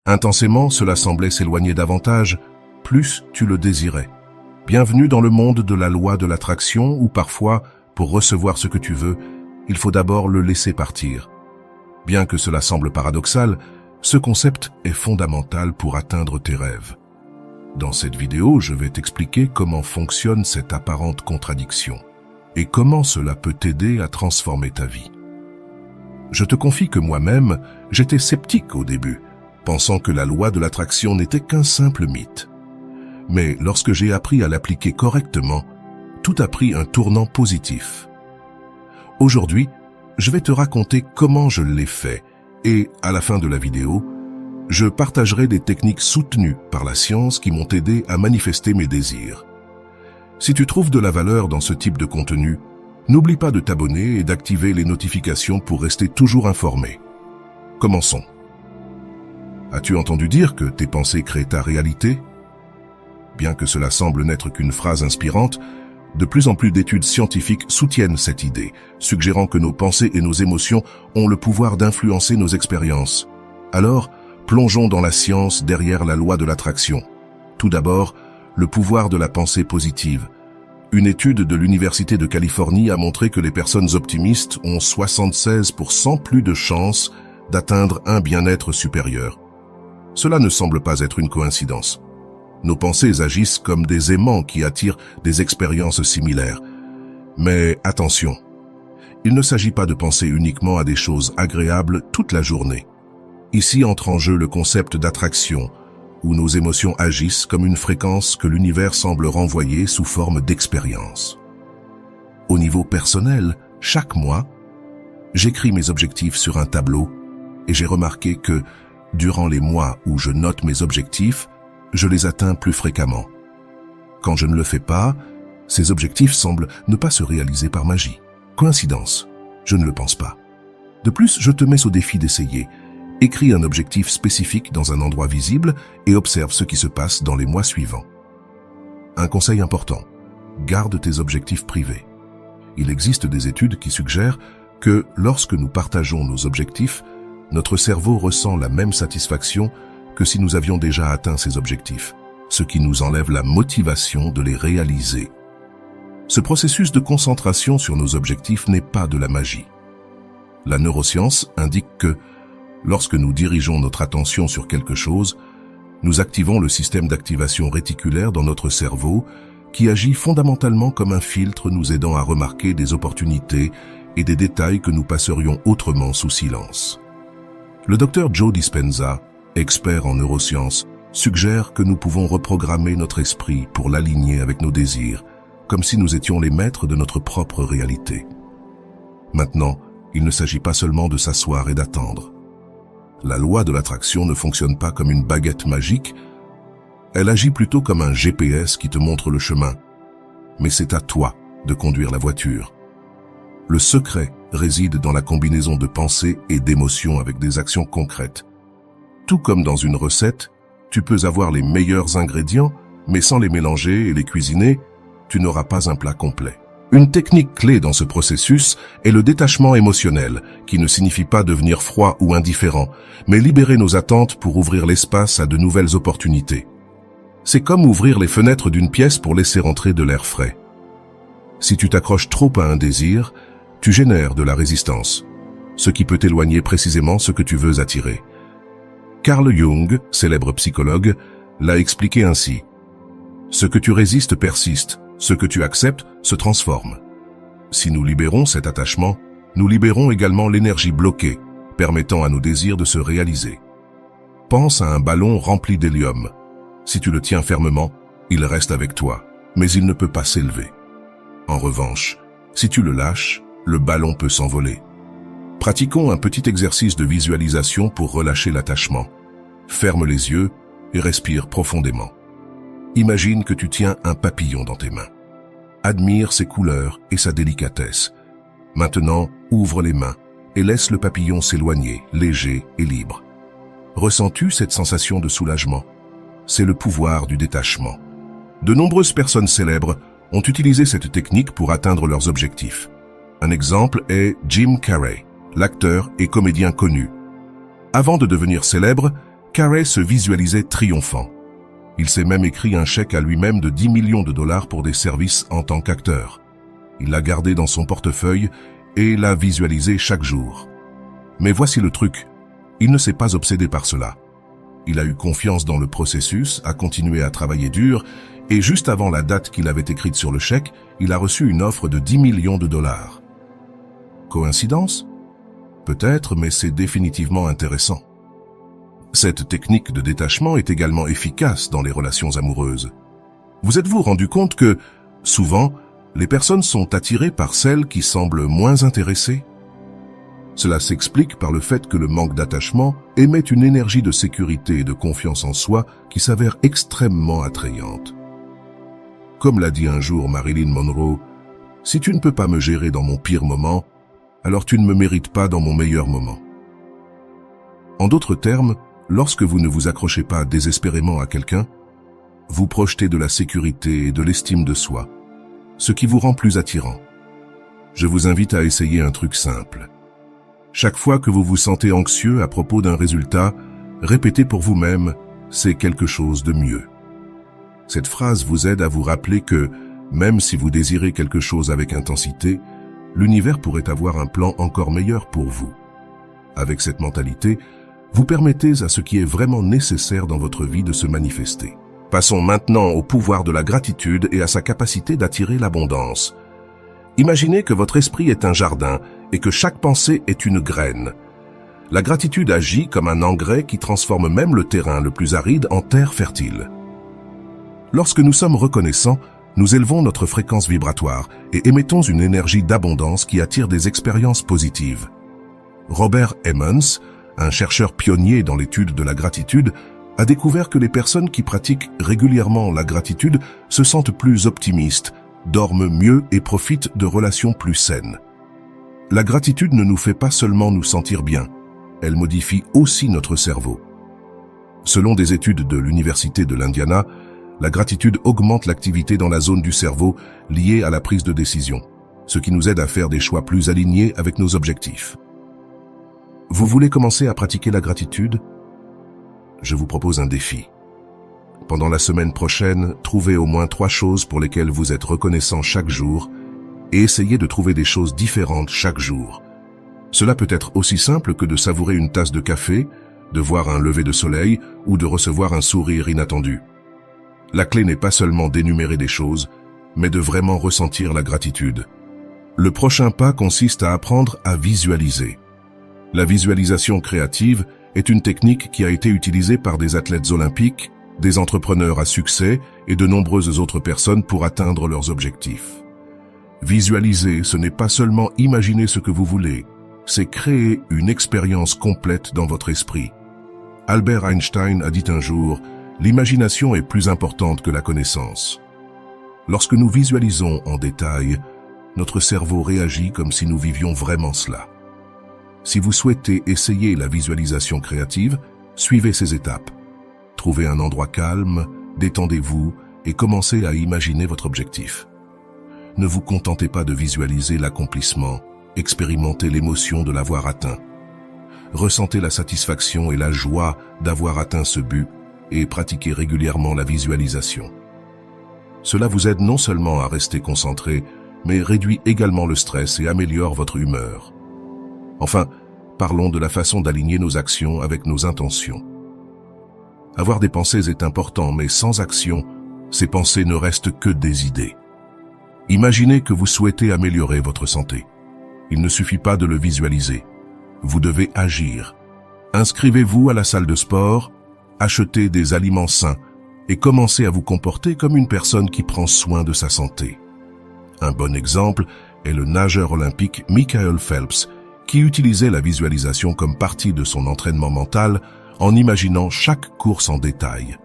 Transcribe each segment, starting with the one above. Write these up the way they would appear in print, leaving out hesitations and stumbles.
Intensément, cela semblait s'éloigner davantage, plus tu le désirais. Bienvenue dans le monde de la loi de l'attraction où parfois, pour recevoir ce que tu veux, il faut d'abord le laisser partir. Bien que cela semble paradoxal, ce concept est fondamental pour atteindre tes rêves. Dans cette vidéo, je vais t'expliquer comment fonctionne cette apparente contradiction et comment cela peut t'aider à transformer ta vie. Je te confie que moi-même, j'étais sceptique au début, pensant que la loi de l'attraction n'était qu'un simple mythe. Mais lorsque j'ai appris à l'appliquer correctement, tout a pris un tournant positif. Aujourd'hui, je vais te raconter comment je l'ai fait et, à la fin de la vidéo, je partagerai des techniques soutenues par la science qui m'ont aidé à manifester mes désirs. Si tu trouves de la valeur dans ce type de contenu, n'oublie pas de t'abonner et d'activer les notifications pour rester toujours informé. Commençons. As-tu entendu dire que tes pensées créent ta réalité? Bien que cela semble n'être qu'une phrase inspirante, de plus en plus d'études scientifiques soutiennent cette idée, suggérant que nos pensées et nos émotions ont le pouvoir d'influencer nos expériences. Alors, plongeons dans la science derrière la loi de l'attraction. Tout d'abord, le pouvoir de la pensée positive. Une étude de l'Université de Californie a montré que les personnes optimistes ont 76% plus de chances d'atteindre un bien-être supérieur. Cela ne semble pas être une coïncidence. Nos pensées agissent comme des aimants qui attirent des expériences similaires. Mais attention, il ne s'agit pas de penser uniquement à des choses agréables toute la journée. Ici entre en jeu le concept d'attraction, où nos émotions agissent comme une fréquence que l'univers semble renvoyer sous forme d'expérience. Au niveau personnel, chaque mois, j'écris mes objectifs sur un tableau et j'ai remarqué que, durant les mois où je note mes objectifs, je les atteins plus fréquemment. Quand je ne le fais pas, ces objectifs semblent ne pas se réaliser par magie. Coïncidence? Je ne le pense pas. De plus, je te mets au défi d'essayer. Écris un objectif spécifique dans un endroit visible et observe ce qui se passe dans les mois suivants. Un conseil important, garde tes objectifs privés. Il existe des études qui suggèrent que lorsque nous partageons nos objectifs, notre cerveau ressent la même satisfaction que si nous avions déjà atteint ces objectifs, ce qui nous enlève la motivation de les réaliser. Ce processus de concentration sur nos objectifs n'est pas de la magie. La neuroscience indique que, lorsque nous dirigeons notre attention sur quelque chose, nous activons le système d'activation réticulaire dans notre cerveau qui agit fondamentalement comme un filtre nous aidant à remarquer des opportunités et des détails que nous passerions autrement sous silence. Le docteur Joe Dispenza, expert en neurosciences, suggère que nous pouvons reprogrammer notre esprit pour l'aligner avec nos désirs, comme si nous étions les maîtres de notre propre réalité. Maintenant, il ne s'agit pas seulement de s'asseoir et d'attendre. La loi de l'attraction ne fonctionne pas comme une baguette magique, elle agit plutôt comme un GPS qui te montre le chemin. Mais c'est à toi de conduire la voiture. Le secret réside dans la combinaison de pensées et d'émotions avec des actions concrètes. Tout comme dans une recette, tu peux avoir les meilleurs ingrédients, mais sans les mélanger et les cuisiner, tu n'auras pas un plat complet. Une technique clé dans ce processus est le détachement émotionnel, qui ne signifie pas devenir froid ou indifférent, mais libérer nos attentes pour ouvrir l'espace à de nouvelles opportunités. C'est comme ouvrir les fenêtres d'une pièce pour laisser entrer de l'air frais. Si tu t'accroches trop à un désir, tu génères de la résistance, ce qui peut éloigner précisément ce que tu veux attirer. Carl Jung, célèbre psychologue, l'a expliqué ainsi. Ce que tu résistes persiste, ce que tu acceptes se transforme. Si nous libérons cet attachement, nous libérons également l'énergie bloquée, permettant à nos désirs de se réaliser. Pense à un ballon rempli d'hélium. Si tu le tiens fermement, il reste avec toi, mais il ne peut pas s'élever. En revanche, si tu le lâches, le ballon peut s'envoler. Pratiquons un petit exercice de visualisation pour relâcher l'attachement. Ferme les yeux et respire profondément. Imagine que tu tiens un papillon dans tes mains. Admire ses couleurs et sa délicatesse. Maintenant, ouvre les mains et laisse le papillon s'éloigner, léger et libre. Ressens-tu cette sensation de soulagement? C'est le pouvoir du détachement. De nombreuses personnes célèbres ont utilisé cette technique pour atteindre leurs objectifs. Un exemple est Jim Carrey, l'acteur et comédien connu. Avant de devenir célèbre, Carey se visualisait triomphant. Il s'est même écrit un chèque à lui-même de 10 millions de dollars pour des services en tant qu'acteur. Il l'a gardé dans son portefeuille et l'a visualisé chaque jour. Mais voici le truc, il ne s'est pas obsédé par cela. Il a eu confiance dans le processus, a continué à travailler dur, et juste avant la date qu'il avait écrite sur le chèque, il a reçu une offre de 10 millions de dollars. Coïncidence? Peut-être, mais c'est définitivement intéressant. Cette technique de détachement est également efficace dans les relations amoureuses. Vous êtes-vous rendu compte que, souvent, les personnes sont attirées par celles qui semblent moins intéressées? Cela s'explique par le fait que le manque d'attachement émet une énergie de sécurité et de confiance en soi qui s'avère extrêmement attrayante. Comme l'a dit un jour Marilyn Monroe, « Si tu ne peux pas me gérer dans mon pire moment, alors tu ne me mérites pas dans mon meilleur moment. » En d'autres termes, lorsque vous ne vous accrochez pas désespérément à quelqu'un, vous projetez de la sécurité et de l'estime de soi, ce qui vous rend plus attirant. Je vous invite à essayer un truc simple. Chaque fois que vous vous sentez anxieux à propos d'un résultat, répétez pour vous-même « c'est quelque chose de mieux ». Cette phrase vous aide à vous rappeler que, même si vous désirez quelque chose avec intensité, l'univers pourrait avoir un plan encore meilleur pour vous. Avec cette mentalité, vous permettez à ce qui est vraiment nécessaire dans votre vie de se manifester. Passons maintenant au pouvoir de la gratitude et à sa capacité d'attirer l'abondance. Imaginez que votre esprit est un jardin et que chaque pensée est une graine. La gratitude agit comme un engrais qui transforme même le terrain le plus aride en terre fertile. Lorsque nous sommes reconnaissants, nous élevons notre fréquence vibratoire et émettons une énergie d'abondance qui attire des expériences positives. Robert Emmons, un chercheur pionnier dans l'étude de la gratitude, a découvert que les personnes qui pratiquent régulièrement la gratitude se sentent plus optimistes, dorment mieux et profitent de relations plus saines. La gratitude ne nous fait pas seulement nous sentir bien, elle modifie aussi notre cerveau. Selon des études de l'Université de l'Indiana, la gratitude augmente l'activité dans la zone du cerveau liée à la prise de décision, ce qui nous aide à faire des choix plus alignés avec nos objectifs. Vous voulez commencer à pratiquer la gratitude? Je vous propose un défi. Pendant la semaine prochaine, trouvez au moins 3 choses pour lesquelles vous êtes reconnaissant chaque jour et essayez de trouver des choses différentes chaque jour. Cela peut être aussi simple que de savourer une tasse de café, de voir un lever de soleil ou de recevoir un sourire inattendu. La clé n'est pas seulement d'énumérer des choses, mais de vraiment ressentir la gratitude. Le prochain pas consiste à apprendre à visualiser. La visualisation créative est une technique qui a été utilisée par des athlètes olympiques, des entrepreneurs à succès et de nombreuses autres personnes pour atteindre leurs objectifs. Visualiser, ce n'est pas seulement imaginer ce que vous voulez, c'est créer une expérience complète dans votre esprit. Albert Einstein a dit un jour « L'imagination est plus importante que la connaissance ». Lorsque nous visualisons en détail, notre cerveau réagit comme si nous vivions vraiment cela. Si vous souhaitez essayer la visualisation créative, suivez ces étapes. Trouvez un endroit calme, détendez-vous et commencez à imaginer votre objectif. Ne vous contentez pas de visualiser l'accomplissement, expérimentez l'émotion de l'avoir atteint. Ressentez la satisfaction et la joie d'avoir atteint ce but et pratiquez régulièrement la visualisation. Cela vous aide non seulement à rester concentré, mais réduit également le stress et améliore votre humeur. Enfin, parlons de la façon d'aligner nos actions avec nos intentions. Avoir des pensées est important, mais sans action, ces pensées ne restent que des idées. Imaginez que vous souhaitez améliorer votre santé. Il ne suffit pas de le visualiser. Vous devez agir. Inscrivez-vous à la salle de sport, achetez des aliments sains et commencez à vous comporter comme une personne qui prend soin de sa santé. Un bon exemple est le nageur olympique Michael Phelps, qui utilisait la visualisation comme partie de son entraînement mental en imaginant chaque course en détail.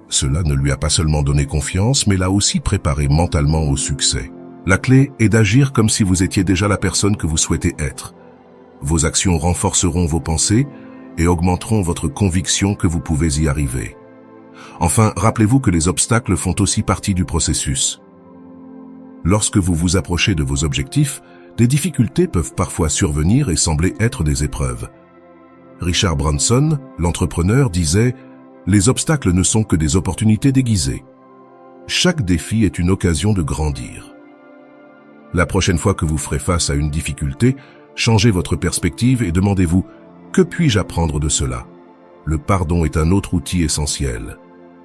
Cela ne lui a pas seulement donné confiance, mais l'a aussi préparé mentalement au succès. La clé est d'agir comme si vous étiez déjà la personne que vous souhaitez être. Vos actions renforceront vos pensées et augmenteront votre conviction que vous pouvez y arriver. Enfin, rappelez-vous que les obstacles font aussi partie du processus. Lorsque vous vous approchez de vos objectifs, des difficultés peuvent parfois survenir et sembler être des épreuves. Richard Branson, l'entrepreneur, disait « Les obstacles ne sont que des opportunités déguisées. Chaque défi est une occasion de grandir. » La prochaine fois que vous ferez face à une difficulté, changez votre perspective et demandez-vous « Que puis-je apprendre de cela ?» Le pardon est un autre outil essentiel.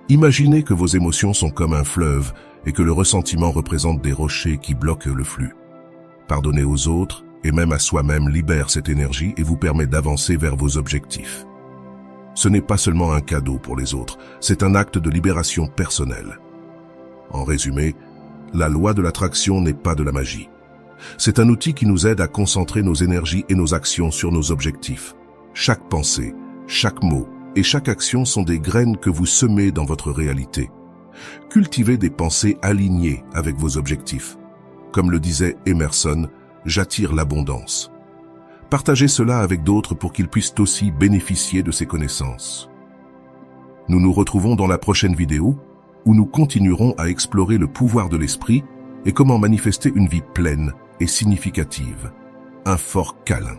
Imaginez que vos émotions sont comme un fleuve et que le ressentiment représente des rochers qui bloquent le flux. Pardonner aux autres et même à soi-même libère cette énergie et vous permet d'avancer vers vos objectifs. Ce n'est pas seulement un cadeau pour les autres, c'est un acte de libération personnelle. En résumé, la loi de l'attraction n'est pas de la magie. C'est un outil qui nous aide à concentrer nos énergies et nos actions sur nos objectifs. Chaque pensée, chaque mot et chaque action sont des graines que vous semez dans votre réalité. Cultivez des pensées alignées avec vos objectifs. Comme le disait Emerson, j'attire l'abondance. Partagez cela avec d'autres pour qu'ils puissent aussi bénéficier de ces connaissances. Nous nous retrouvons dans la prochaine vidéo où nous continuerons à explorer le pouvoir de l'esprit et comment manifester une vie pleine et significative. Un fort câlin.